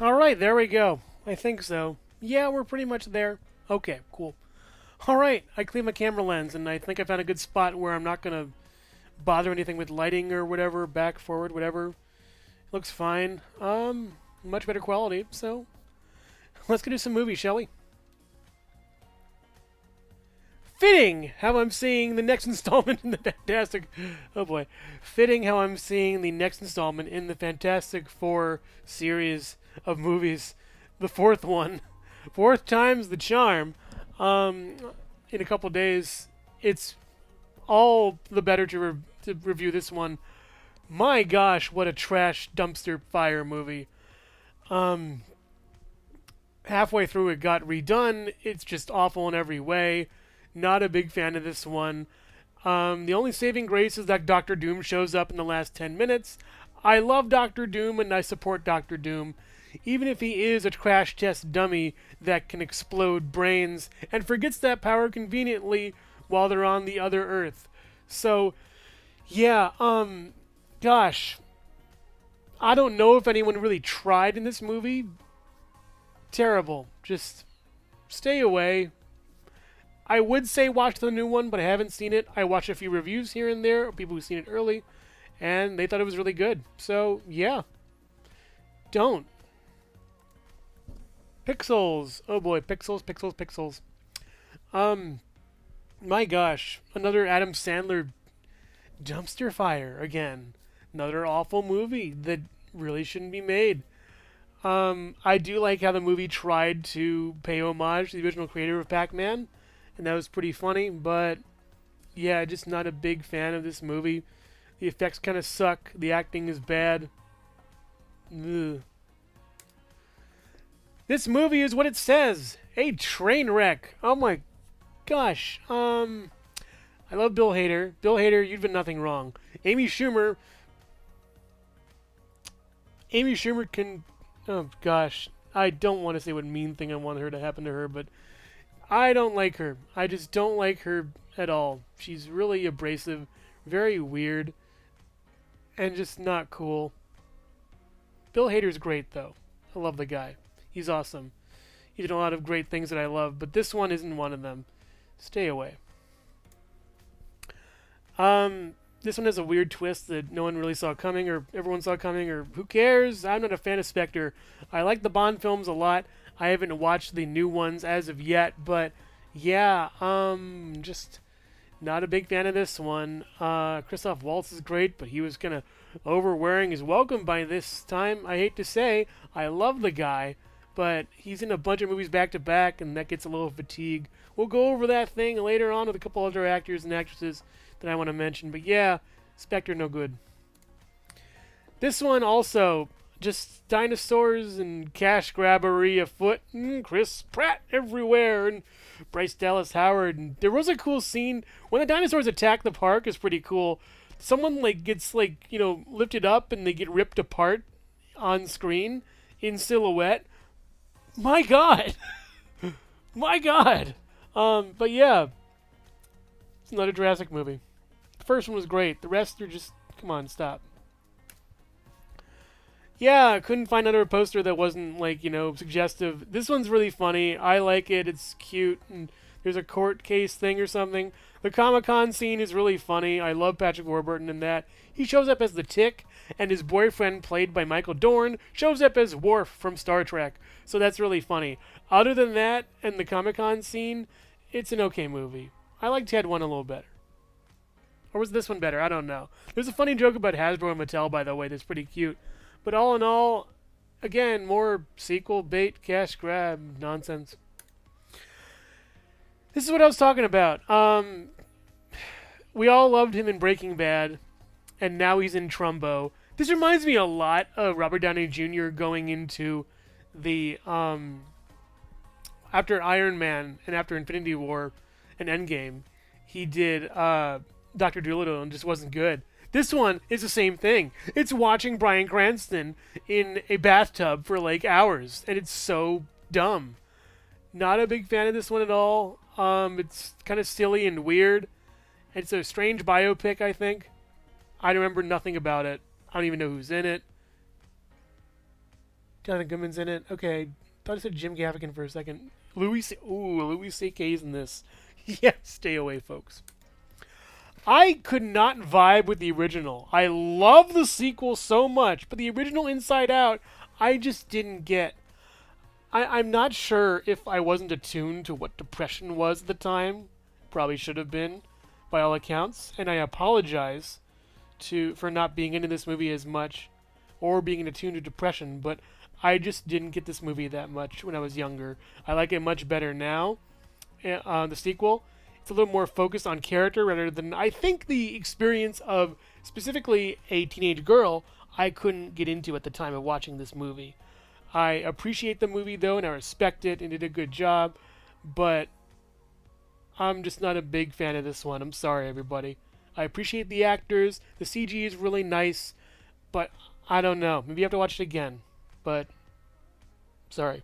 All right, there we go. I think so. Yeah, we're pretty much there. Okay, cool. All right, I cleaned my camera lens, and I think I found a good spot where I'm not gonna bother anything with lighting or whatever, back, forward, whatever. Looks fine. Much better quality. So let's go do some movies, shall we? Fitting how I'm seeing the next installment in the Fantastic. Oh boy, fitting how I'm seeing the next installment in the Fantastic Four series of movies. The fourth one, fourth time's the charm. Um, in a couple days, it's all the better to review this one. My gosh, what a trash dumpster fire movie. Um, Halfway through it got redone. It's just awful in every way. Not a big fan of this one. The only saving grace is that Doctor Doom shows up in the last 10 minutes. I love Doctor Doom and I support Doctor Doom, even if he is a crash test dummy that can explode brains and forgets that power conveniently while they're on the other Earth. So, yeah, gosh, I don't know if anyone really tried in this movie. Terrible. Just stay away. I would say watch the new one, but I haven't seen it. I watched a few reviews here and there, people who've seen it early, and they thought it was really good. So, yeah. Don't. Pixels. Oh boy, pixels, pixels, pixels. Um, my gosh. Another Adam Sandler dumpster fire again. Another awful movie that really shouldn't be made. I do like how the movie tried to pay homage to the original creator of Pac-Man, and that was pretty funny, but yeah, just not a big fan of this movie. The effects kind of suck. The acting is bad. Ugh. This movie is what it says. A train wreck. Oh my gosh. I love Bill Hader. Bill Hader, you've done nothing wrong. Amy Schumer. Amy Schumer can. Oh gosh. I don't want to say what mean thing I want her to happen to her, but I don't like her. I just don't like her at all. She's really abrasive, very weird, and just not cool. Bill Hader's great, though. I love the guy. He's awesome. He did a lot of great things that I love, but this one isn't one of them. Stay away. This one has a weird twist that no one really saw coming, or everyone saw coming, or who cares? I'm not a fan of Spectre. I like the Bond films a lot. I haven't watched the new ones as of yet, but yeah, just not a big fan of this one. Christoph Waltz is great, but he was kind of overwearing his welcome by this time. I hate to say, I love the guy, but he's in a bunch of movies back to back, and that gets a little fatigue. We'll go over that thing later on with a couple other actors and actresses that I want to mention, but yeah, Spectre no good. This one also just dinosaurs and cash grabbery afoot, and Chris Pratt everywhere, and Bryce Dallas Howard. And there was a cool scene when the dinosaurs attack the park. Is pretty cool. Someone gets lifted up and they get ripped apart on screen in silhouette. My God, my God. But yeah, it's another Jurassic movie. The first one was great. The rest are just come on, stop. Yeah, I couldn't find another poster that wasn't suggestive. This one's really funny. I like it. It's cute, and there's a court case thing or something. The Comic-Con scene is really funny. I love Patrick Warburton in that. He shows up as the Tick, and his boyfriend, played by Michael Dorn, shows up as Worf from Star Trek. So that's really funny. Other than that, and the Comic-Con scene, it's an okay movie. I liked Ted 1 a little better. Or was this one better? I don't know. There's a funny joke about Hasbro and Mattel, by the way, that's pretty cute. But all in all, again, more sequel bait, cash grab nonsense. This is what I was talking about. We all loved him in Breaking Bad, and now he's in Trumbo. This reminds me a lot of Robert Downey Jr. going into the after Iron Man and after Infinity War and Endgame. He did Dr. Dolittle and just wasn't good. This one is the same thing. It's watching Bryan Cranston in a bathtub for hours, and it's so dumb. Not a big fan of this one at all. It's kind of silly and weird. It's a strange biopic, I think. I remember nothing about it. I don't even know who's in it. Jonathan Goodman's in it. Okay, thought I said Jim Gaffigan for a second. Louis C.K.'s in this. Yeah, stay away, folks. I could not vibe with the original. I love the sequel so much, but the original Inside Out, I just didn't get. I'm not sure if I wasn't attuned to what depression was at the time. Probably should have been, by all accounts. And I apologize for not being into this movie as much, or being attuned to depression. But I just didn't get this movie that much when I was younger. I like it much better now. The sequel, it's a little more focused on character rather than, I think, the experience of specifically a teenage girl I couldn't get into at the time of watching this movie. I appreciate the movie though, and I respect it, and did a good job, but I'm just not a big fan of this one. I'm sorry, everybody. I appreciate the actors. The CG is really nice, but I don't know. Maybe you have to watch it again, but sorry.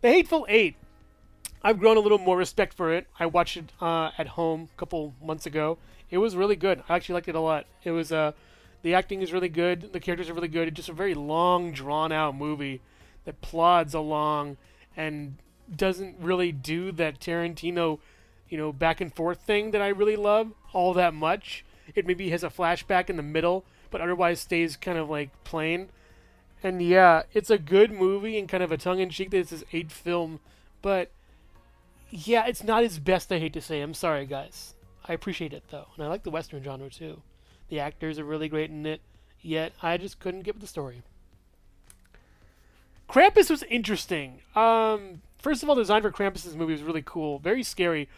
The Hateful Eight. I've grown a little more respect for it. I watched it at home a couple months ago. It was really good. I actually liked it a lot. It was the acting is really good. The characters are really good. It's just a very long, drawn-out movie that plods along and doesn't really do that Tarantino, back and forth thing that I really love all that much. It maybe has a flashback in the middle, but otherwise stays kind of like plain. And yeah, it's a good movie and kind of a tongue-in-cheek that it's his 8th film, but yeah, it's not his best, I hate to say. I'm sorry, guys. I appreciate it, though. And I like the Western genre, too. The actors are really great in it, yet I just couldn't get with the story. Krampus was interesting. First of all, the design for Krampus' movie was really cool. Very scary.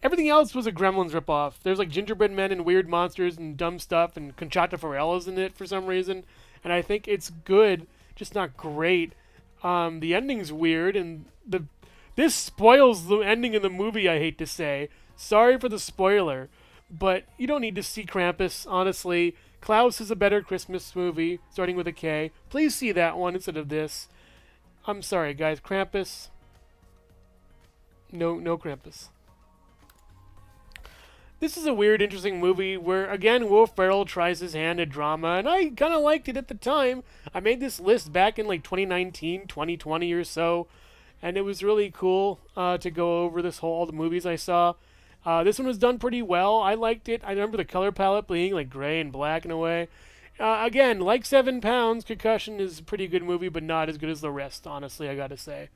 Everything else was a Gremlins ripoff. There's like gingerbread men and weird monsters and dumb stuff, and Conchata Ferrella's in it for some reason. And I think it's good, just not great. The ending's weird, and this spoils the ending of the movie, I hate to say. Sorry for the spoiler, but you don't need to see Krampus, honestly. Klaus is a better Christmas movie, starting with a K. Please see that one instead of this. I'm sorry, guys. Krampus. No Krampus. This is a weird, interesting movie where, again, Will Ferrell tries his hand at drama, and I kind of liked it at the time. I made this list back in like 2019, 2020 or so, and it was really cool to go over all the movies I saw. This one was done pretty well. I liked it. I remember the color palette being like gray and black in a way. Again, like 7 Pounds, Concussion is a pretty good movie, but not as good as the rest, honestly, I gotta say.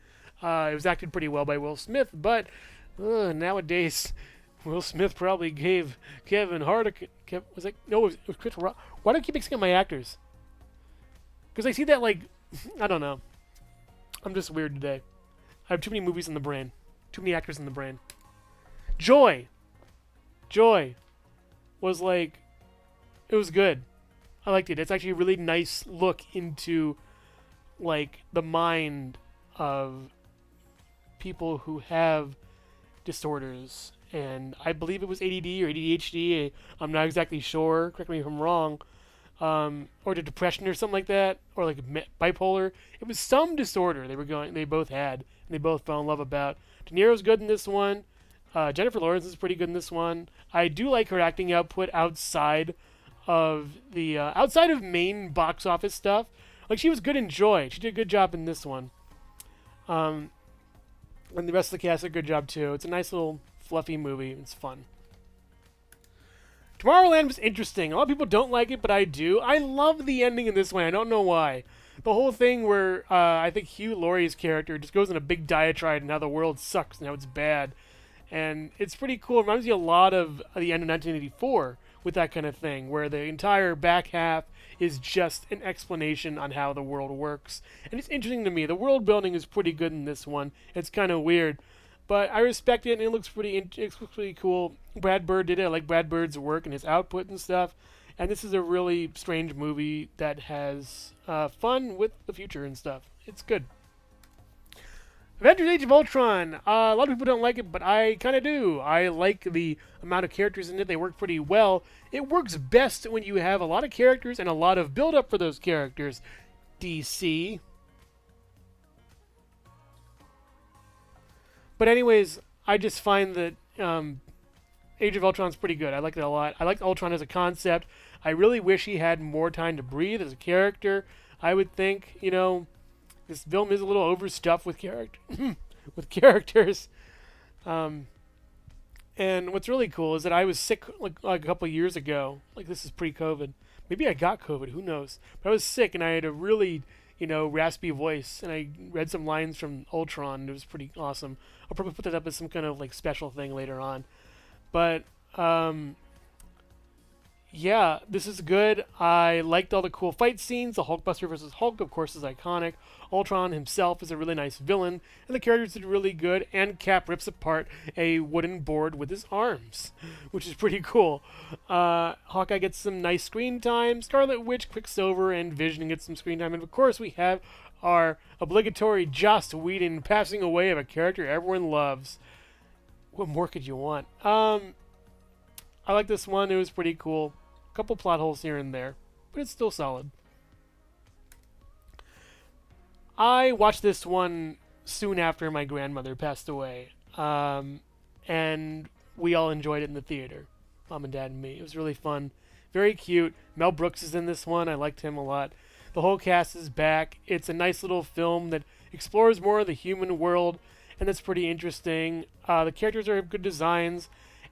It was acted pretty well by Will Smith, but nowadays, Will Smith probably gave Kevin Hart it was Chris Rock. Why do I keep mixing up my actors? Because I see that, like, I don't know. I'm just weird today. I have too many movies in the brain. Too many actors in the brain. Joy was like, it was good. I liked it. It's actually a really nice look into like the mind of people who have disorders, and I believe it was ADD or ADHD. I'm not exactly sure. Correct me if I'm wrong. Or the depression or something like that, or like bipolar. It was some disorder they both had, and they both fell in love about. De Niro's good in this one. Jennifer Lawrence is pretty good in this one. I do like her acting output outside of main box office stuff. Like, she was good in Joy. She did a good job in this one. And the rest of the cast did a good job too. It's a nice little fluffy movie. It's fun. Tomorrowland was interesting. A lot of people don't like it, but I do. I love the ending in this one. I don't know why. The whole thing where I think Hugh Laurie's character just goes in a big diatribe and how the world sucks and how it's bad. And it's pretty cool. It reminds me a lot of the end of 1984 with that kind of thing, where the entire back half is just an explanation on how the world works. And it's interesting to me. The world building is pretty good in this one. It's kind of weird, but I respect it, and it looks pretty cool. Brad Bird did it. I like Brad Bird's work and his output and stuff. And this is a really strange movie that has fun with the future and stuff. It's good. Avengers Age of Ultron. A lot of people don't like it, but I kind of do. I like the amount of characters in it. They work pretty well. It works best when you have a lot of characters and a lot of build-up for those characters. DC. But anyways, I just find that Age of Ultron's pretty good. I like it a lot. I like Ultron as a concept. I really wish he had more time to breathe as a character. I would think, this film is a little overstuffed with with characters. Um, and what's really cool is that I was sick like a couple of years ago. Like this is pre-COVID. Maybe I got COVID. Who knows? But I was sick and I had a really raspy voice, and I read some lines from Ultron. And it was pretty awesome. I'll probably put that up as some kind of like special thing later on. But yeah, this is good. I liked all the cool fight scenes. The Hulkbuster versus Hulk, of course, is iconic. Ultron himself is a really nice villain, and the characters did really good. And Cap rips apart a wooden board with his arms, which is pretty cool. Hawkeye gets some nice screen time. Scarlet Witch, Quicksilver, and Vision get some screen time. And of course, we have our obligatory Joss Whedon passing away of a character everyone loves. What more could you want? I like this one. It was pretty cool. A couple plot holes here and there, but it's still solid. I watched this one soon after my grandmother passed away, and we all enjoyed it in the theater, Mom and Dad and me. It was really fun. Very cute. Mel Brooks is in this one. I liked him a lot. The whole cast is back. It's a nice little film that explores more of the human world, and that's pretty interesting. The characters are good designs.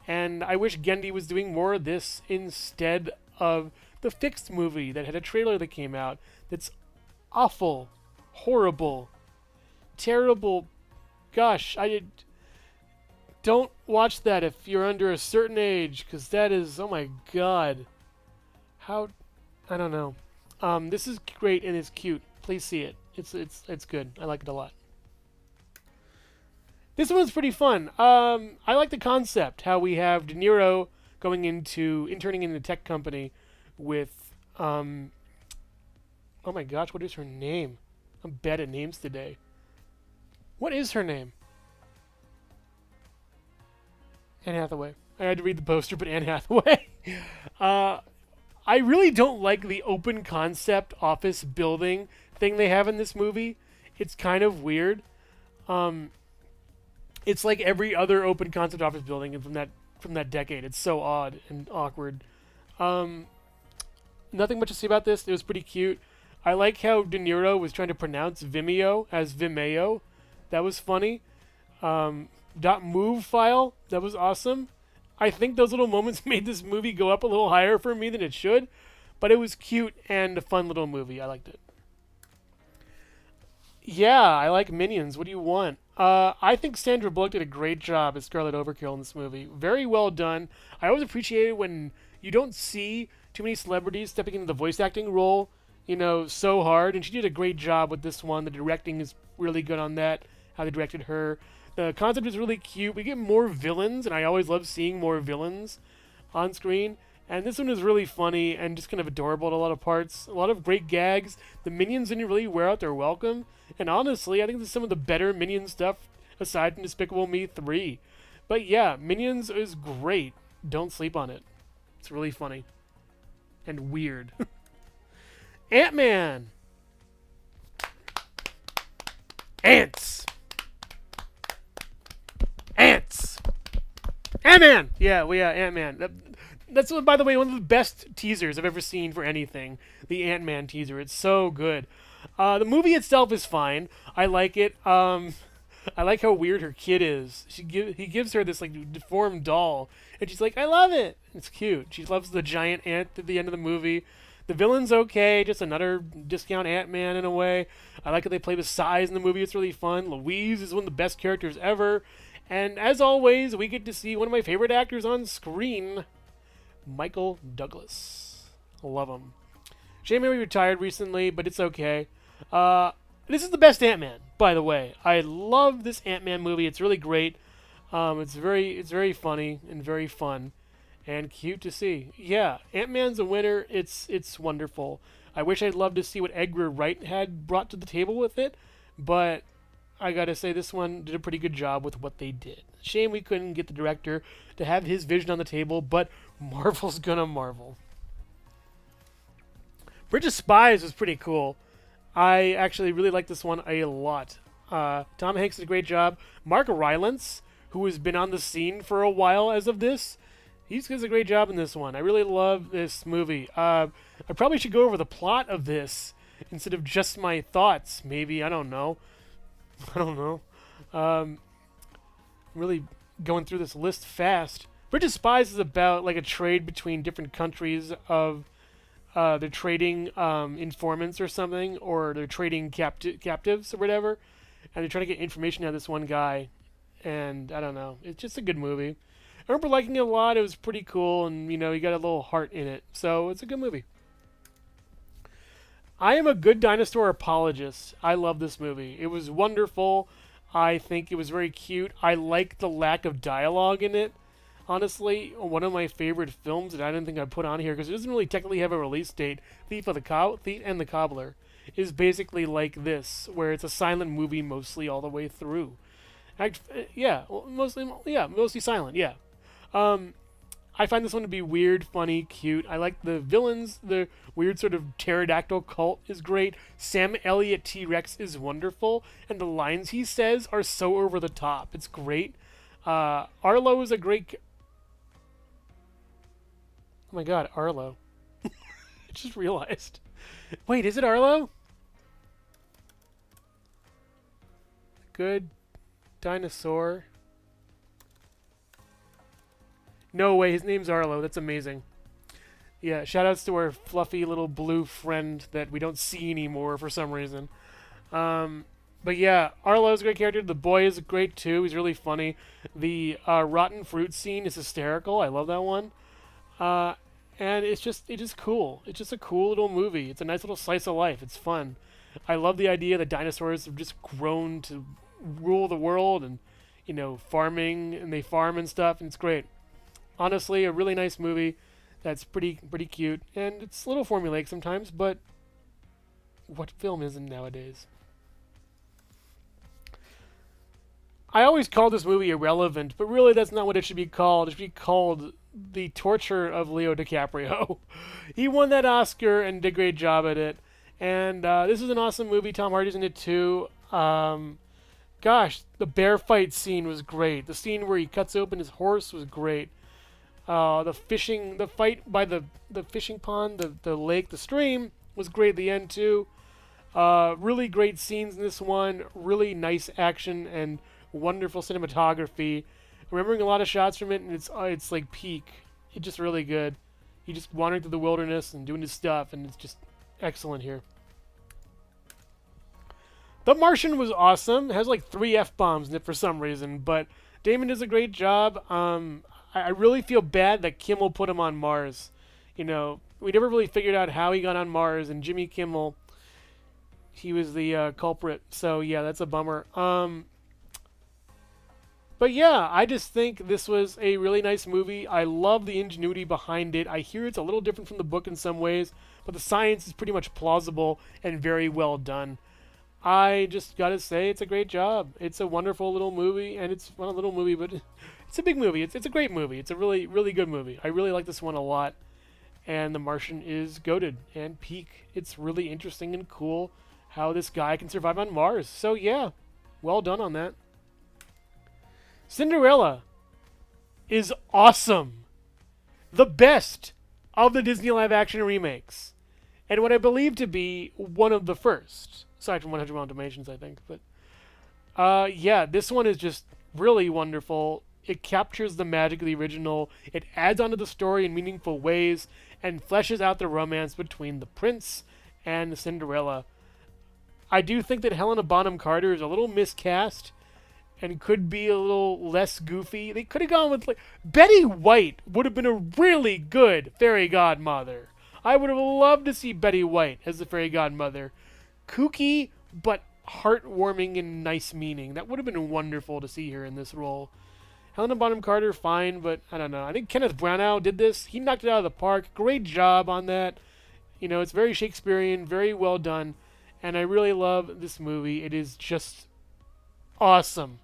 And I wish Gendy was doing more of this instead of the Fixed movie that had a trailer that came out that's awful, horrible, terrible. Gosh, don't watch that if you're under a certain age, because that is, oh my god. I don't know. This is great and it's cute. Please see it. It's good. I like it a lot. This one's pretty fun. I like the concept, how we have De Niro interning in a tech company with, oh my gosh, what is her name? I'm bad at names today. What is her name? Anne Hathaway. I had to read the poster, but Anne Hathaway. I really don't like the open concept office building thing they have in this movie. It's kind of weird. It's like every other open concept office building from that decade. It's so odd and awkward. Nothing much to say about this. It was pretty cute. I like how De Niro was trying to pronounce Vimeo as Vimeo. That was funny. .move file. That was awesome. I think those little moments made this movie go up a little higher for me than it should. But it was cute and a fun little movie. I liked it. Yeah, I like Minions. What do you want? I think Sandra Bullock did a great job as Scarlet Overkill in this movie. Very well done. I always appreciate it when you don't see too many celebrities stepping into the voice acting role, so hard. And she did a great job with this one. The directing is really good on that, how they directed her. The concept is really cute. We get more villains, and I always love seeing more villains on screen. And this one is really funny and just kind of adorable at a lot of parts. A lot of great gags. The Minions didn't really wear out their welcome. And honestly, I think this is some of the better Minion stuff aside from Despicable Me 3. But yeah, Minions is great. Don't sleep on it. It's really funny. And weird. Ant-Man! Ants! Ants! Ant-Man! Yeah, Ant-Man. That's, by the way, one of the best teasers I've ever seen for anything. The Ant-Man teaser. It's so good. The movie itself is fine. I like it. I like how weird her kid is. He gives her this like deformed doll, and she's like, "I love it." It's cute. She loves the giant ant at the end of the movie. The villain's okay, just another discount Ant-Man in a way. I like how they play with size in the movie. It's really fun. Louise is one of the best characters ever. And as always, we get to see one of my favorite actors on screen, Michael Douglas. Love him. Shame he retired recently, but it's okay. This is the best Ant-Man, by the way. I love this Ant-Man movie. It's really great. It's very funny and very fun and cute to see. Yeah, Ant-Man's a winner. It's wonderful. I wish I'd loved to see what Edgar Wright had brought to the table with it, but I gotta say this one did a pretty good job with what they did. Shame we couldn't get the director to have his vision on the table, but Marvel's gonna Marvel. Bridge of Spies was pretty cool. I actually really like this one a lot. Tom Hanks did a great job. Mark Rylance, who has been on the scene for a while as of this, he does a great job in this one. I really love this movie. I probably should go over the plot of this, instead of just my thoughts. Maybe, I don't know. I don't know. Um, really going through this list fast. Bridge of Spies is about like a trade between different countries of they're trading informants or something, or they're trading captives or whatever, and they're trying to get information out of this one guy. And I don't know, it's just a good movie. I remember liking it a lot. It was pretty cool, and you know, you got a little heart in it, so it's a good movie. I am a good dinosaur apologist. I love this movie. It was wonderful. I think it was very cute. I like the lack of dialogue in it. Honestly, one of my favorite films that I didn't think I'd put on here because it doesn't really technically have a release date. Thief and the Cobbler is basically like this, where it's a silent movie mostly all the way through. Yeah, well, mostly silent. Yeah. Um, I find this one to be weird, funny, cute. I like the villains. The weird sort of pterodactyl cult is great. Sam Elliott T-Rex is wonderful, and the lines he says are so over the top. It's great. Arlo is a great. Oh my God, Arlo! I just realized. Wait, is it Arlo? Good dinosaur. No way, his name's Arlo. That's amazing. Yeah, shoutouts to our fluffy little blue friend that we don't see anymore for some reason. But yeah, Arlo's a great character. The boy is great too. He's really funny. The rotten fruit scene is hysterical. I love that one. And it's just cool. It's just a cool little movie. It's a nice little slice of life. It's fun. I love the idea that dinosaurs have just grown to rule the world, and you know, farming, and they farm and stuff, and it's great. Honestly, a really nice movie that's pretty cute, and it's a little formulaic sometimes, but what film isn't nowadays? I always call this movie irrelevant, but really that's not what it should be called. It should be called The Torture of Leo DiCaprio. He won that Oscar and did a great job at it. And this is an awesome movie. Tom Hardy's in it too. Gosh, the bear fight scene was great. The scene where he cuts open his horse was great. The fight by the fishing pond, the lake, the stream was great at the end too. Really great scenes in this one. Really nice action and wonderful cinematography. Remembering a lot of shots from it, and it's like peak. It's just really good. He just wandering through the wilderness and doing his stuff, and it's just excellent here. The Martian was awesome. It has like 3 F-bombs in it for some reason, but Damon does a great job. I really feel bad that Kimmel put him on Mars. You know, we never really figured out how he got on Mars, and Jimmy Kimmel, he was the culprit. So yeah, that's a bummer. But yeah, I just think this was a really nice movie. I love the ingenuity behind it. I hear it's a little different from the book in some ways, but the science is pretty much plausible and very well done. I just gotta say, it's a great job. It's a wonderful little movie, and it's not a little movie, but it's a big movie. It's a great movie. It's a really, really good movie. I really like this one a lot. And The Martian is goated and peak. It's really interesting and cool how this guy can survive on Mars. So yeah, well done on that. Cinderella is awesome. The best of the Disney live-action remakes. And what I believe to be one of the first. Aside from 100 Mile Dalmatians, I think. But yeah, this one is just really wonderful. It captures the magic of the original. It adds onto the story in meaningful ways and fleshes out the romance between the prince and Cinderella. I do think that Helena Bonham Carter is a little miscast and could be a little less goofy. They could have gone with like Betty White would have been a really good fairy godmother. I would have loved to see Betty White as the fairy godmother. Kooky, but heartwarming and nice meaning. That would have been wonderful to see her in this role. Helena Bonham Carter, fine, but I don't know. I think Kenneth Branagh did this. He knocked it out of the park. Great job on that. You know, it's very Shakespearean, very well done, and I really love this movie. It is just awesome.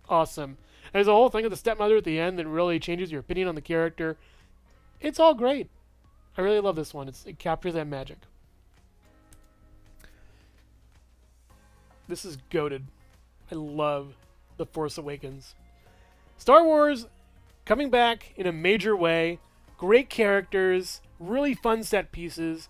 Awesome. There's a whole thing with the stepmother at the end that really changes your opinion on the character. It's all great. I really love this one. It captures that magic. This is goated. I love The Force Awakens. Star Wars coming back in a major way. Great characters, really fun set pieces,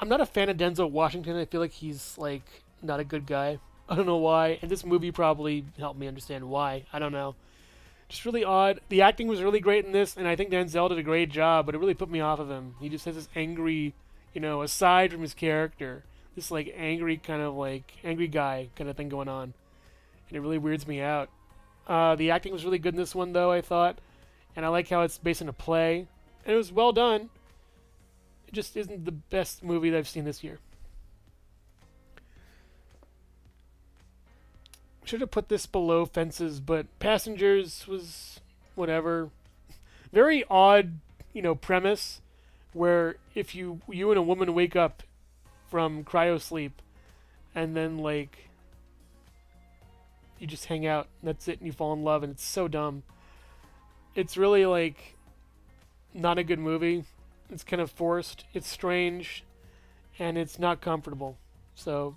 I'm not a fan of Denzel Washington. I feel like he's like not a good guy. I don't know why. And this movie probably helped me understand why. I don't know. Just really odd. The acting was really great in this, and I think Denzel did a great job, but it really put me off of him. He just has this angry, aside from his character, this like angry kind of like angry guy kind of thing going on. And it really weirds me out. The acting was really good in this one, though, I thought. And I like how it's based on a play. And it was well done. It just isn't the best movie that I've seen this year. Should have put this below Fences, but Passengers was whatever. Very odd, premise where if you and a woman wake up from cryo sleep and then like you just hang out and that's it and you fall in love and it's so dumb. It's really like not a good movie. It's kind of forced. It's strange and it's not comfortable. So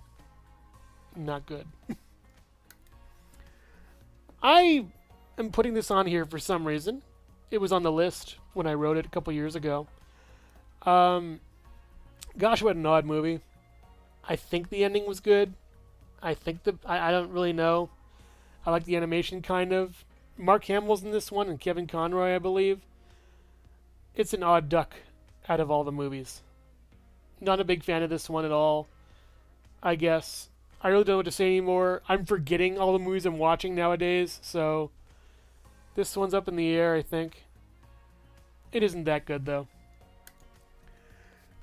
not good. I am putting this on here for some reason. It was on the list when I wrote it a couple years ago. Gosh, what an odd movie. I think the ending was good. I don't really know. I like the animation kind of. Mark Hamill's in this one and Kevin Conroy, I believe. It's an odd duck out of all the movies. Not a big fan of this one at all, I guess. I really don't know what to say anymore. I'm forgetting all the movies I'm watching nowadays, so this one's up in the air, I think. It isn't that good, though.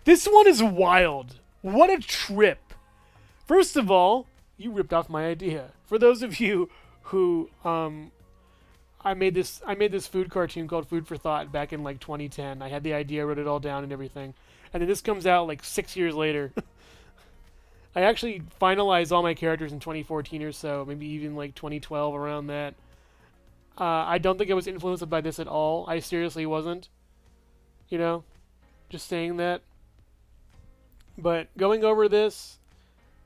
This one is wild. What a trip. First of all, you ripped off my idea. For those of you who, I made this food cartoon called Food for Thought back in like 2010. I had the idea, wrote it all down and everything. And then this comes out like 6 years later. I actually finalized all my characters in 2014 or so, maybe even like 2012, around that. I don't think I was influenced by this at all. I seriously wasn't. Just saying that. But going over this,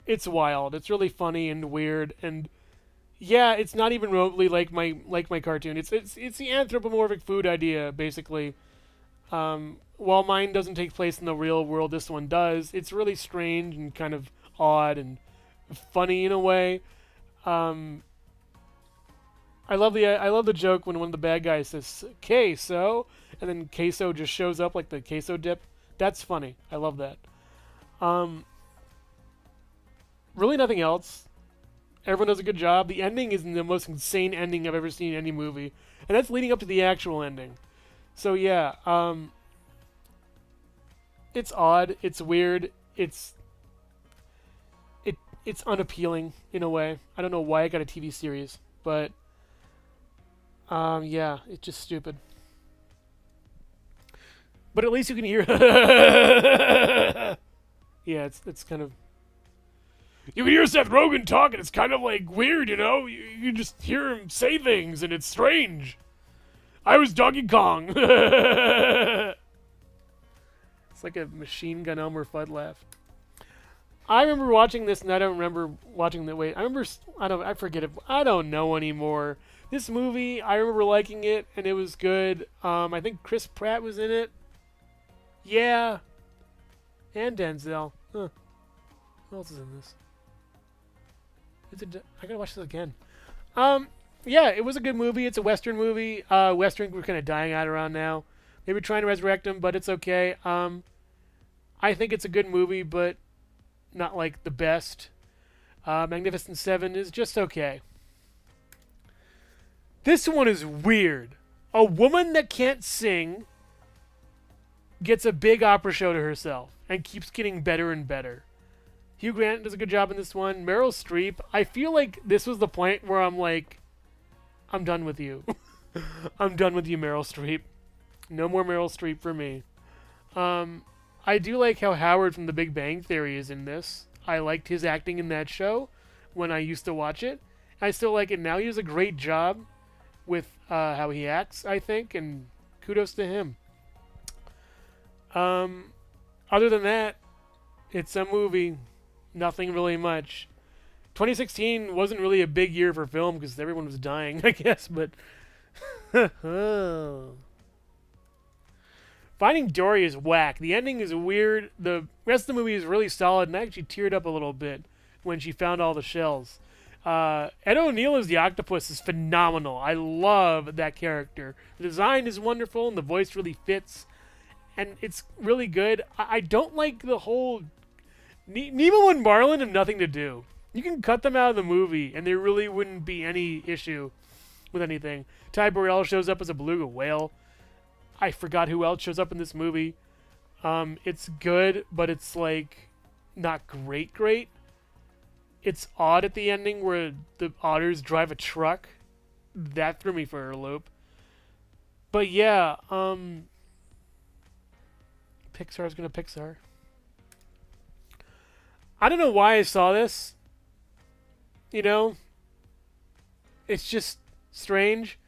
it's wild. It's really funny and weird, and yeah, it's not even remotely like my cartoon. It's the anthropomorphic food idea, basically. While mine doesn't take place in the real world, this one does. It's really strange and kind of odd and funny in a way. I love the joke when one of the bad guys says queso, and then queso just shows up like the queso dip. That's funny. I love that. Really nothing else. Everyone does a good job. The ending is the most insane ending I've ever seen in any movie, and that's leading up to the actual ending. So yeah, it's odd. It's weird. It's unappealing in a way. I don't know why I got a TV series, but yeah, it's just stupid. But at least you can hear. Yeah, it's kind of. You can hear Seth Rogen talk, and it's kind of like weird, You just hear him say things, and it's strange. I was Donkey Kong. It's like a Machine Gun Elmer Fudd laugh. I remember watching this, and I don't remember watching the wait. I forget it. I don't know anymore. This movie, I remember liking it, and it was good. I think Chris Pratt was in it. Yeah. And Denzel. Huh. Who else is in this? I gotta watch this again. Yeah, it was a good movie. It's a Western movie. Westerns were kind of dying out around now. They were trying to resurrect them, but it's okay. I think it's a good movie, but not like the best. Magnificent Seven is just okay. This one is weird. A woman that can't sing gets a big opera show to herself and keeps getting better and better. Hugh Grant does a good job in this one. Meryl Streep, I feel like this was the point where I'm like, I'm done with you. I'm done with you, Meryl Streep. No more Meryl Streep for me. I do like how Howard from The Big Bang Theory is in this. I liked his acting in that show when I used to watch it. I still like it now. He does a great job with how he acts, I think, and kudos to him. Other than that, it's a movie. Nothing really much. 2016 wasn't really a big year for film because everyone was dying, I guess, but... Final Finding Dory is whack. The ending is weird. The rest of the movie is really solid, and I actually teared up a little bit when she found all the shells. Ed O'Neill as the octopus is phenomenal. I love that character. The design is wonderful, and the voice really fits, and it's really good. I don't like the whole Nemo and Marlin have nothing to do. You can cut them out of the movie, and there really wouldn't be any issue with anything. Ty Burrell shows up as a beluga whale. I forgot who else shows up in this movie. It's good, but it's like not great. It's odd at the ending where the otters drive a truck. That threw me for a loop. But yeah, Pixar's gonna Pixar. I don't know why I saw this. You know, it's just strange.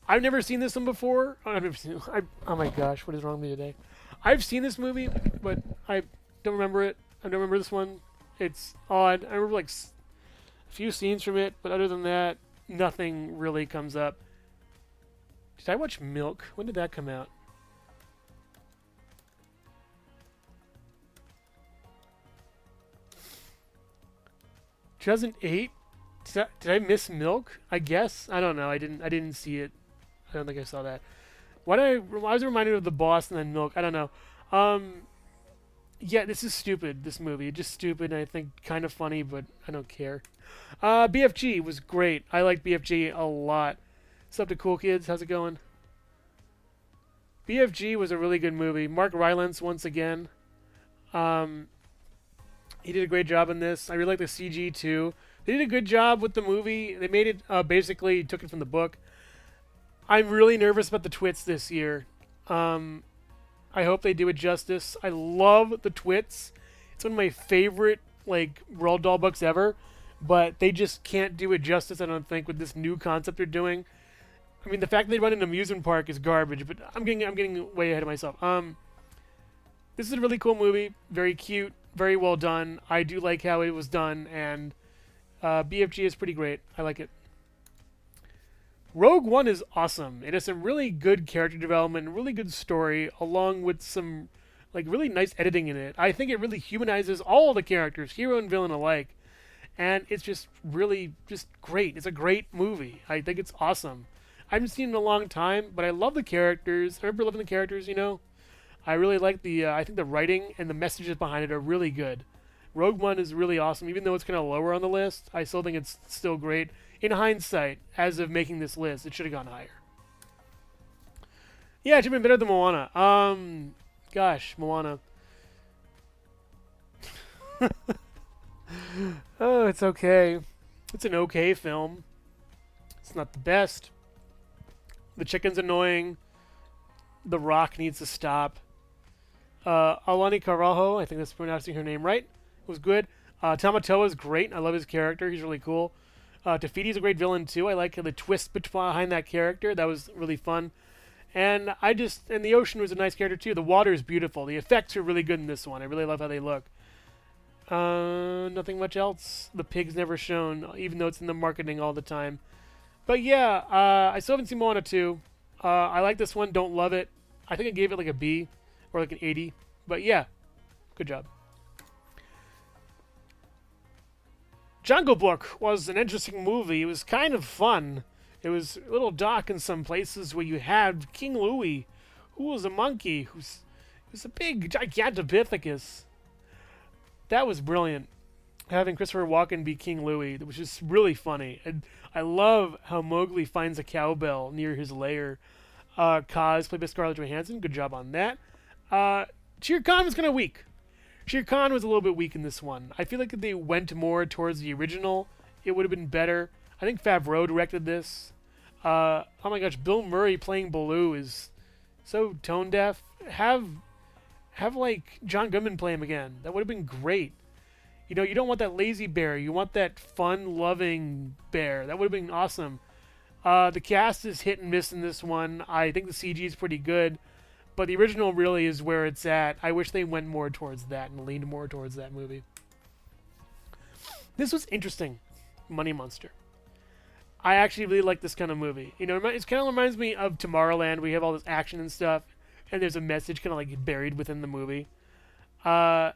I've never seen this one before. I've never seen. Oh my gosh, what is wrong with me today? I've seen this movie, but I don't remember it. I don't remember this one. It's odd. I remember like a few scenes from it, but other than that, nothing really comes up. Did I watch Milk? When did that come out? (2008). Did I miss Milk? I guess. I don't know. I didn't see it. I don't think I saw that. I was reminded of The Boss and then Milk. I don't know. Yeah, this is stupid, this movie. Just stupid, and I think kind of funny, but I don't care. BFG was great. I like BFG a lot. What's up to cool kids? How's it going? BFG was a really good movie. Mark Rylance, once again. He did a great job in this. I really like the CG, too. They did a good job with the movie. They made it, basically, took it from the book. I'm really nervous about the twits this year. I hope they do it justice. I love the twits. It's one of my favorite, like, Roald Dahl books ever. But they just can't do it justice, I don't think, with this new concept they're doing. I mean, the fact that they run an amusement park is garbage, but I'm getting way ahead of myself. This is a really cool movie. Very cute. Very well done. I do like how it was done, and BFG is pretty great. I like it. Rogue One is awesome. It has some really good character development, really good story, along with some like really nice editing in it. I think it really humanizes all the characters, hero and villain alike. And it's just really just great. It's a great movie. I think it's awesome. I haven't seen it in a long time, but I love the characters. I remember loving the characters, you know. I really like the, I think the writing and the messages behind it are really good. Rogue One is really awesome. Even though it's kind of lower on the list, I still think it's still great. In hindsight, as of making this list, it should have gone higher. Yeah, it should have been better than Moana. Gosh, Moana. Oh, it's okay. It's an okay film. It's not the best. The chicken's annoying. The Rock needs to stop. Alani Carajo, I think that's pronouncing her name right, was good. Tamatoa is great. I love his character. He's really cool. Tafiti's a great villain too. I like the twist behind that character. That was really fun. And the ocean was a nice character too. The water is beautiful. The effects are really good in this one. I really love how they look. Nothing much else. The pig's never shown, even though it's in the marketing all the time. But yeah, I still haven't seen Moana 2. I like this one. Don't love it. I think I gave it like a B or like an 80. But yeah, good job. Jungle Book was an interesting movie. It was kind of fun. It was a little dark in some places where you had King Louie, who was a monkey, who was a big Gigantopithecus. That was brilliant. Having Christopher Walken be King Louie, which is really funny. And I love how Mowgli finds a cowbell near his lair. Kaz, played by Scarlett Johansson, good job on that. Shere Khan was kind of weak. Shere Khan was a little bit weak in this one. I feel like if they went more towards the original, it would have been better. I think Favreau directed this. Oh my gosh, Bill Murray playing Baloo is so tone deaf. Have like John Goodman play him again. That would have been great. You know, you don't want that lazy bear. You want that fun-loving bear. That would have been awesome. The cast is hit and miss in this one. I think the CG is pretty good. But the original really is where it's at. I wish they went more towards that and leaned more towards that movie. This was interesting. Money Monster. I actually really like this kind of movie. You know, it kind of reminds me of Tomorrowland. We have all this action and stuff. and there's a message kind of like buried within the movie. Uh,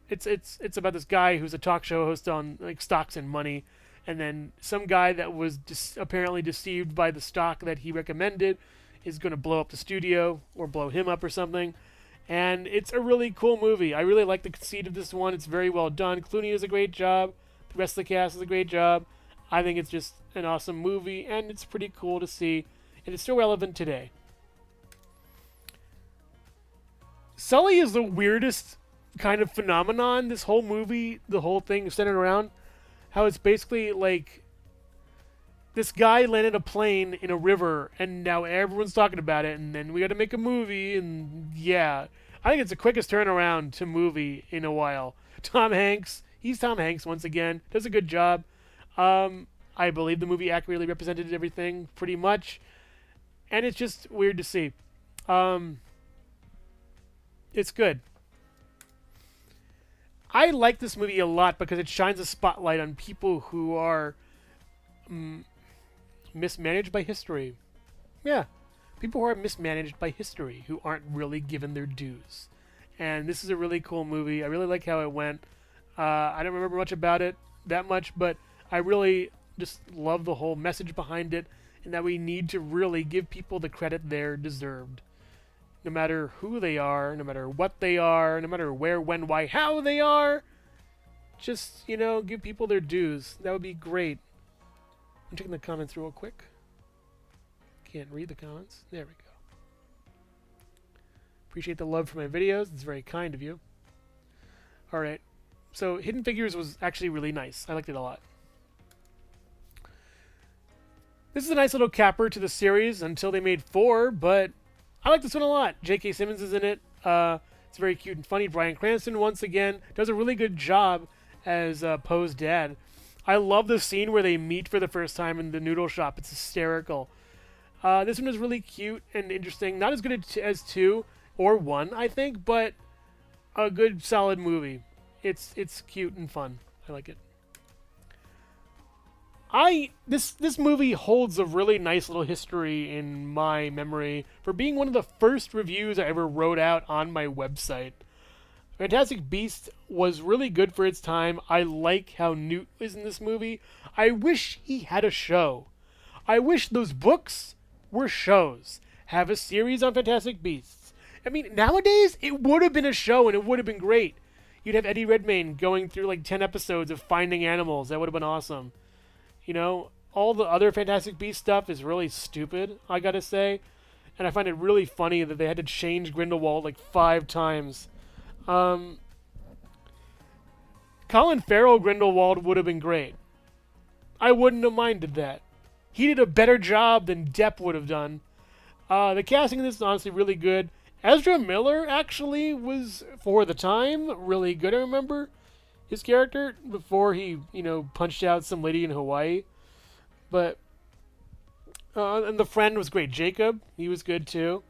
it's about this guy who's a talk show host on like stocks and money, and then some guy that was apparently deceived by the stock that he recommended is going to blow up the studio or blow him up or something. And it's a really cool movie. I really like the conceit of this one. It's very well done. Clooney does a great job. The rest of the cast does a great job. I think it's just an awesome movie, and it's pretty cool to see, and it's still relevant today. Sully is the weirdest kind of phenomenon. This whole movie, the whole thing is centered around how it's basically like this guy landed a plane in a river, and now everyone's talking about it, and then we got to make a movie, and yeah. I think it's the quickest turnaround to movie in a while. Tom Hanks, he's Tom Hanks once again, does a good job. I believe the movie accurately represented everything, pretty much, and it's just weird to see. It's good. I like this movie a lot because it shines a spotlight on people who are mismanaged by history. Yeah, people who are mismanaged by history, who aren't really given their dues. And this is a really cool movie. I really like how it went. I don't remember much about it, that much, but I really just love the whole message behind it, and that we need to really give people the credit they're deserved. No matter who they are, no matter what they are, no matter where, when, why, how they are, just, give people their dues. That would be great. I'm checking the comments real quick. Can't read the comments. There we go. Appreciate the love for my videos. It's very kind of you. Alright. So, Hidden Figures was actually really nice. I liked it a lot. This is a nice little capper to the series until they made 4, but I like this one a lot. J.K. Simmons is in it. It's very cute and funny. Bryan Cranston, once again, does a really good job as Poe's dad. I love the scene where they meet for the first time in the noodle shop. It's hysterical. This one is really cute and interesting. Not as good as 2 or 1, I think, but a good, solid movie. It's cute and fun. I like it. This movie holds a really nice little history in my memory for being one of the first reviews I ever wrote out on my website. Fantastic Beasts was really good for its time. I like how Newt is in this movie. I wish he had a show. I wish those books were shows. Have a series on Fantastic Beasts. I mean, nowadays, it would have been a show and it would have been great. You'd have Eddie Redmayne going through like 10 episodes of finding animals. That would have been awesome. All the other Fantastic Beasts stuff is really stupid, I gotta say. And I find it really funny that they had to change Grindelwald like 5 times. Colin Farrell Grindelwald would have been great. I wouldn't have minded that. He did a better job than Depp would have done. The casting in this is honestly really good. Ezra Miller actually was, for the time, really good. I remember his character before he, punched out some lady in Hawaii. But, and the friend was great. Jacob, he was good too.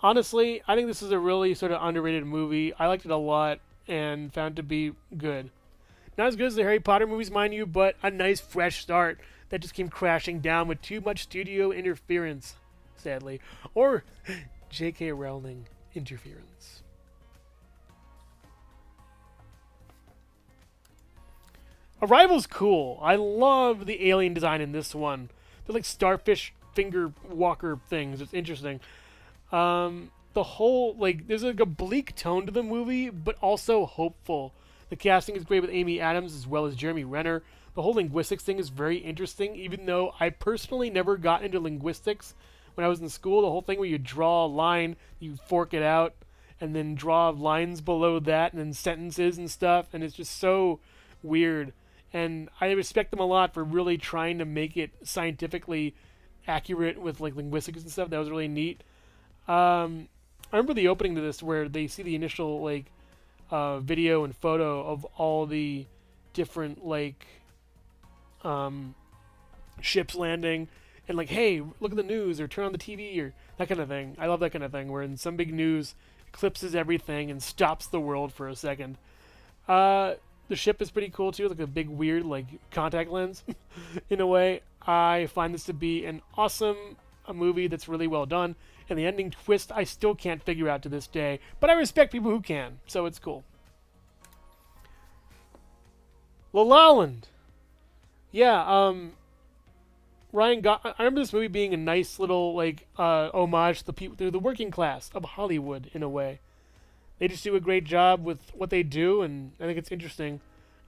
Honestly, I think this is a really sort of underrated movie. I liked it a lot and found it to be good. Not as good as the Harry Potter movies, mind you, but a nice fresh start that just came crashing down with too much studio interference, sadly. Or J.K. Rowling interference. Arrival's cool. I love the alien design in this one. They're like starfish finger walker things. It's interesting. The whole, there's like a bleak tone to the movie, but also hopeful. The casting is great with Amy Adams as well as Jeremy Renner. The whole linguistics thing is very interesting, even though I personally never got into linguistics when I was in school. The whole thing where you draw a line, you fork it out, and then draw lines below that, and then sentences and stuff, and it's just so weird. And I respect them a lot for really trying to make it scientifically accurate with linguistics and stuff. That was really neat. I remember the opening to this where they see the initial video and photo of all the different ships landing, and hey, look at the news, or turn on the TV, or that kind of thing. I love that kind of thing where in some big news eclipses everything and stops the world for a second. The ship is pretty cool too, like a big weird contact lens in a way. I find this to be an awesome movie that's really well done. And the ending twist I still can't figure out to this day, but I respect people who can, so it's cool. La La Land. Yeah, I remember this movie being a nice little like homage to the people, to the working class of Hollywood in a way. They just do a great job with what they do, and I think it's interesting.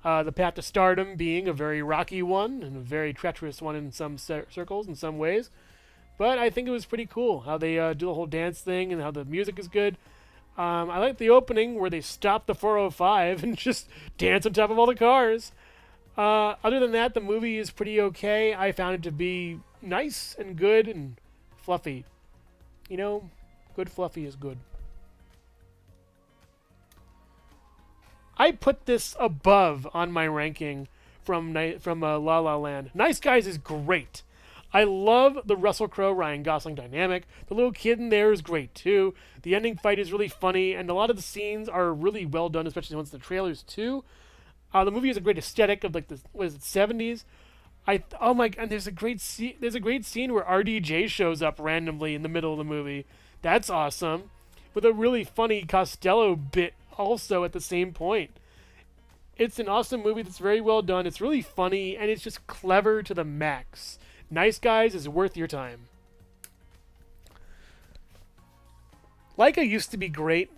The path to stardom being a very rocky one and a very treacherous one in some circles, in some ways. But I think it was pretty cool how they do the whole dance thing and how the music is good. I like the opening where they stop the 405 and just dance on top of all the cars. Other than that, the movie is pretty okay. I found it to be nice and good and fluffy. You know, good fluffy is good. I put this above on my ranking from La La Land. Nice Guys is great. I love the Russell Crowe Ryan Gosling dynamic. The little kid in there is great too. The ending fight is really funny, and a lot of the scenes are really well done, especially once the trailers too. The movie has a great aesthetic of like the 70s. Oh my god! There's a great scene where RDJ shows up randomly in the middle of the movie. That's awesome, with a really funny Costello bit also at the same point. It's an awesome movie that's very well done. It's really funny and it's just clever to the max. Nice Guys is worth your time. Laika used to be great.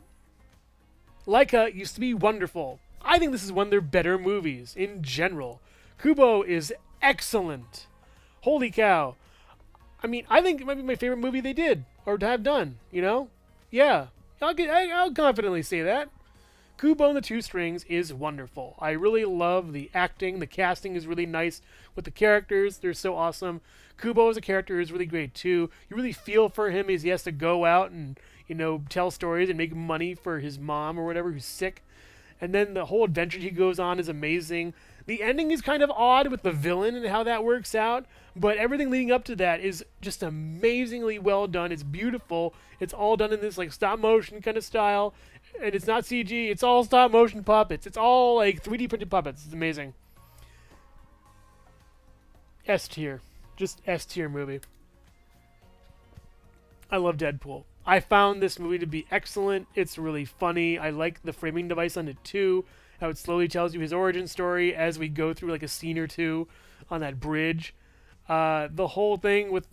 Laika used to be wonderful. I think this is one of their better movies in general. Kubo is excellent. Holy cow. I mean, I think it might be my favorite movie they did or have done, you know? Yeah, I'll confidently say that. Kubo and the Two Strings is wonderful. I really love the acting. The casting is really nice with the characters. They're so awesome. Kubo as a character is really great too. You really feel for him as he has to go out and, you know, tell stories and make money for his mom or whatever who's sick. And then the whole adventure he goes on is amazing. The ending is kind of odd with the villain and how that works out, but everything leading up to that is just amazingly well done. It's beautiful. It's all done in this like stop motion kind of style, and it's not CG. It's all stop motion puppets. It's all like 3D printed puppets. It's amazing. S tier. Just S tier movie. I love Deadpool. I found this movie to be excellent. It's really funny. I like the framing device on it too. How it slowly tells you his origin story as we go through like a scene or two on that bridge. The whole thing with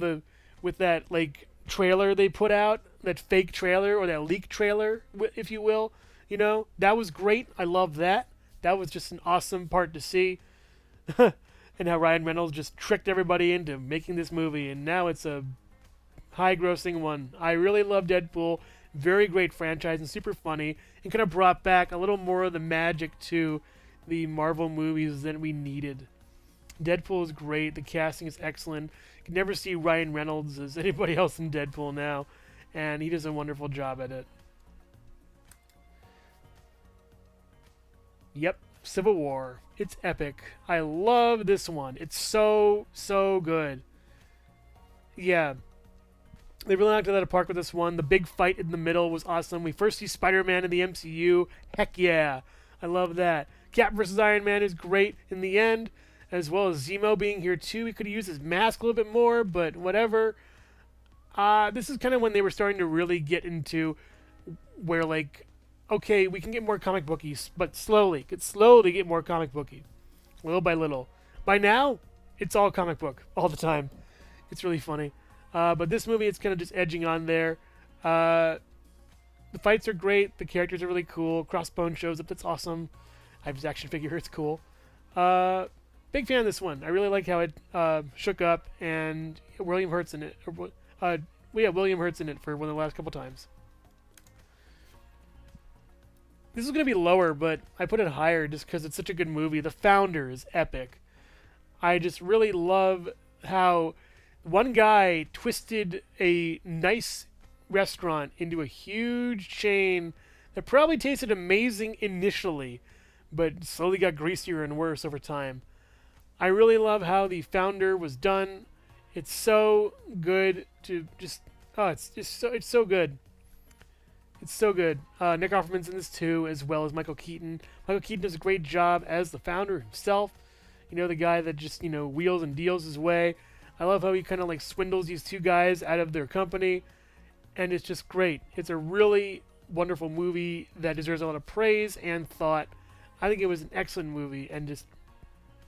that like trailer they put out, that fake trailer or that leak trailer, if you will, you know, that was great. I love that. That was just an awesome part to see. And how Ryan Reynolds just tricked everybody into making this movie, and now it's a high-grossing one. I really love Deadpool. Very great franchise and super funny, and kind of brought back a little more of the magic to the Marvel movies than we needed. Deadpool is great. The casting is excellent. You can never see Ryan Reynolds as anybody else in Deadpool now, and he does a wonderful job at it. Yep, Civil War. It's epic. I love this one. It's so, so good. Yeah. They really knocked it out of the park with this one. The big fight in the middle was awesome. We first see Spider-Man in the MCU. Heck yeah. I love that. Cap vs. Iron Man is great in the end, as well as Zemo being here too. We could have used his mask a little bit more, but whatever. This is kind of when they were starting to really get into where, like, okay, we can get more comic booky, but slowly get more comic booky. Little by little. By now, it's all comic book all the time. It's really funny. But this movie, it's kind of just edging on there. The fights are great. The characters are really cool. Crossbone shows up. That's awesome. I have his action figure. It's cool. Big fan of this one. I really like how it shook up, and William Hurt's in it. William Hurt's in it for one of the last couple times. This is going to be lower, but I put it higher just because it's such a good movie. The Founder is epic. I just really love how one guy twisted a nice restaurant into a huge chain that probably tasted amazing initially, but slowly got greasier and worse over time. I really love how The Founder was done. It's so good to just... it's so good. It's so good. Nick Offerman's in this too, as well as Michael Keaton. Michael Keaton does a great job as the Founder himself. You know, the guy that just, you know, wheels and deals his way. I love how he kind of like swindles these two guys out of their company. and it's just great. It's a really wonderful movie that deserves a lot of praise and thought. I think it was an excellent movie, and just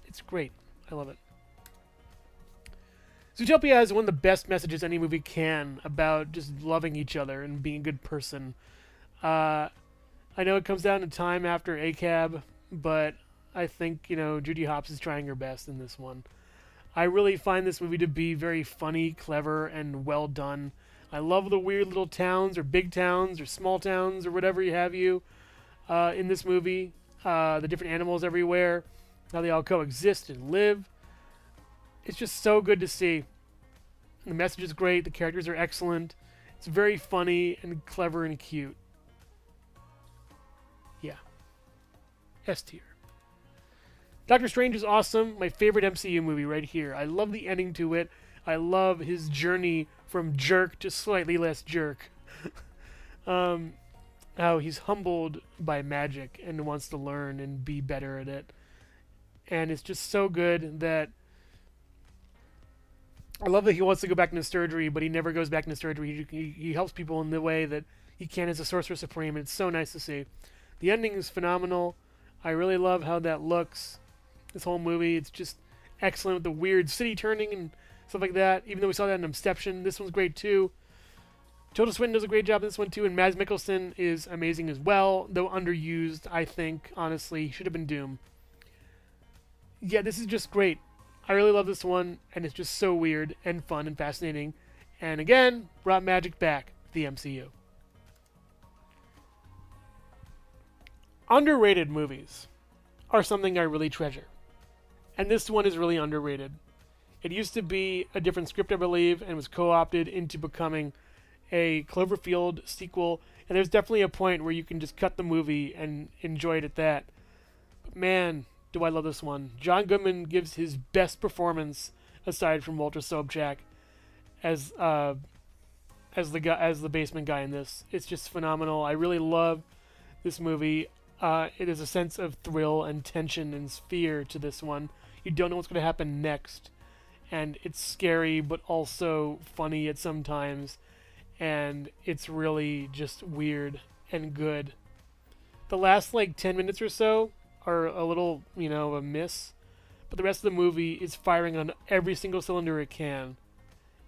it's great. I love it. Zootopia has one of the best messages any movie can about just loving each other and being a good person. I know it comes down to time after ACAB, but I think, Judy Hopps is trying her best in this one. I really find this movie to be very funny, clever, and well done. I love the weird little towns or big towns or small towns or whatever you have in this movie. The different animals everywhere, how they all coexist and live. It's just so good to see. The message is great. The characters are excellent. It's very funny and clever and cute. Yeah. S tier. Doctor Strange is awesome. My favorite MCU movie right here. I love the ending to it. I love his journey from jerk to slightly less jerk. How he's humbled by magic and wants to learn and be better at it. And it's just so good that I love that he wants to go back into surgery, but he never goes back into surgery. He helps people in the way that he can as a Sorcerer Supreme, and it's so nice to see. The ending is phenomenal. I really love how that looks. This whole movie, it's just excellent with the weird city turning and stuff like that. Even though we saw that in Inception, this one's great too. Tilda Swinton does a great job in this one too, and Mads Mikkelsen is amazing as well, though underused, I think, honestly. He should have been Doom. Yeah, this is just great. I really love this one, and it's just so weird and fun and fascinating. And again, brought magic back to the MCU. Underrated movies are something I really treasure. And this one is really underrated. It used to be a different script, I believe, and was co-opted into becoming a Cloverfield sequel. And there's definitely a point where you can just cut the movie and enjoy it at that. But man, do I love this one. John Goodman gives his best performance, aside from Walter Sobchak, as the basement guy in this. It's just phenomenal. I really love this movie. It is a sense of thrill and tension and fear to this one. You don't know what's going to happen next. And it's scary, but also funny at some times. And it's really just weird and good. The last 10 minutes or so are a little, a miss. But the rest of the movie is firing on every single cylinder it can.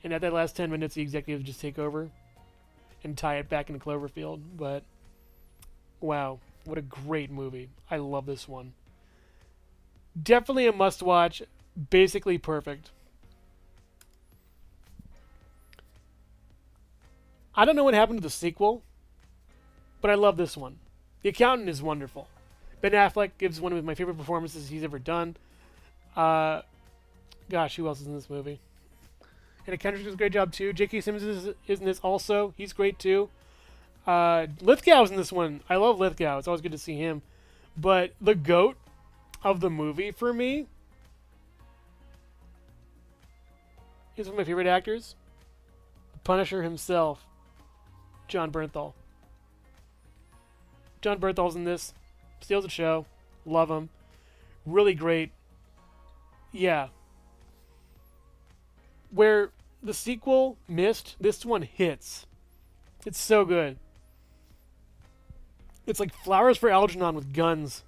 And at that last 10 minutes, the executives just take over and tie it back into Cloverfield. But, wow, what a great movie. I love this one. Definitely a must-watch. Basically perfect. I don't know what happened to the sequel, but I love this one. The Accountant is wonderful. Ben Affleck gives one of my favorite performances he's ever done. Gosh, who else is in this movie? And Kendrick does a great job too. J.K. Simmons is in this also. He's great too. Lithgow's in this one. I love Lithgow. It's always good to see him. But the GOAT of the movie for me is one of my favorite actors. The Punisher himself, John Bernthal. John Bernthal's in this. Steals the show. Love him. Really great. Yeah. Where the sequel missed, this one hits. It's so good. It's like Flowers for Algernon with guns.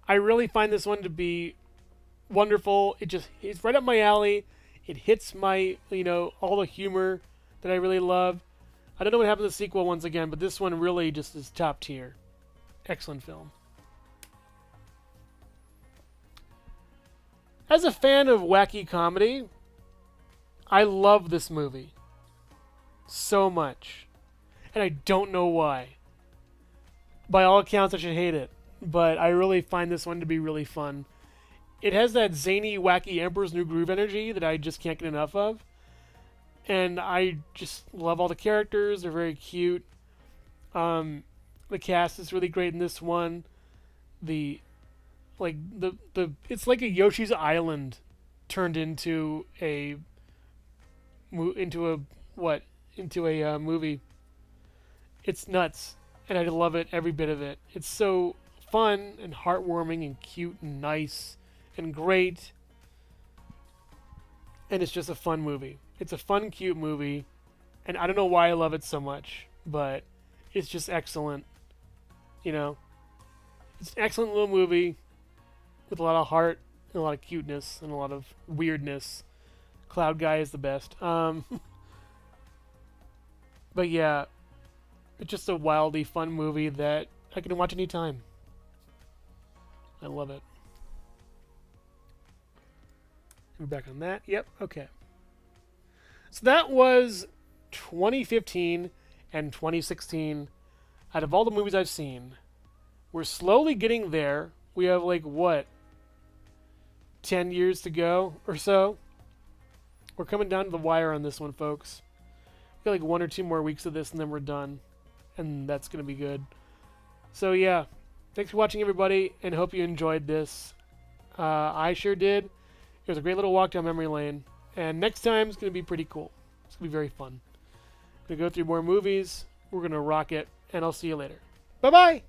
I really find this one to be wonderful. It's right up my alley. It hits my, all the humor that I really love. I don't know what happened to the sequel once again, but this one really just is top tier. Excellent film. As a fan of wacky comedy, I love this movie so much. And I don't know why. By all accounts, I should hate it. But I really find this one to be really fun. It has that zany, wacky Emperor's New Groove energy that I just can't get enough of. And I just love all the characters. They're very cute. The cast is really great in this one. It's like a Yoshi's Island turned into a movie. It's nuts, and I love it, every bit of it. It's so fun and heartwarming and cute and nice and great, and it's just a fun movie. It's a fun, cute movie And I don't know why I love it so much, but it's just excellent. You know, it's an excellent little movie with a lot of heart and a lot of cuteness and a lot of weirdness. Cloud Guy is the best. But yeah, it's just a wildly fun movie that I can watch anytime. I love it. We're back on that. Yep, okay. So that was 2015 and 2016. Out of all the movies I've seen, we're slowly getting there. We have like, what, 10 years to go or so? We're coming down to the wire on this one, folks. We got like 1 or 2 more weeks of this and then we're done. And that's going to be good. So yeah, thanks for watching, everybody, and hope you enjoyed this. I sure did. It was a great little walk down memory lane. And next time is going to be pretty cool. It's going to be very fun. We're going to go through more movies. We're going to rock it. And I'll see you later. Bye-bye!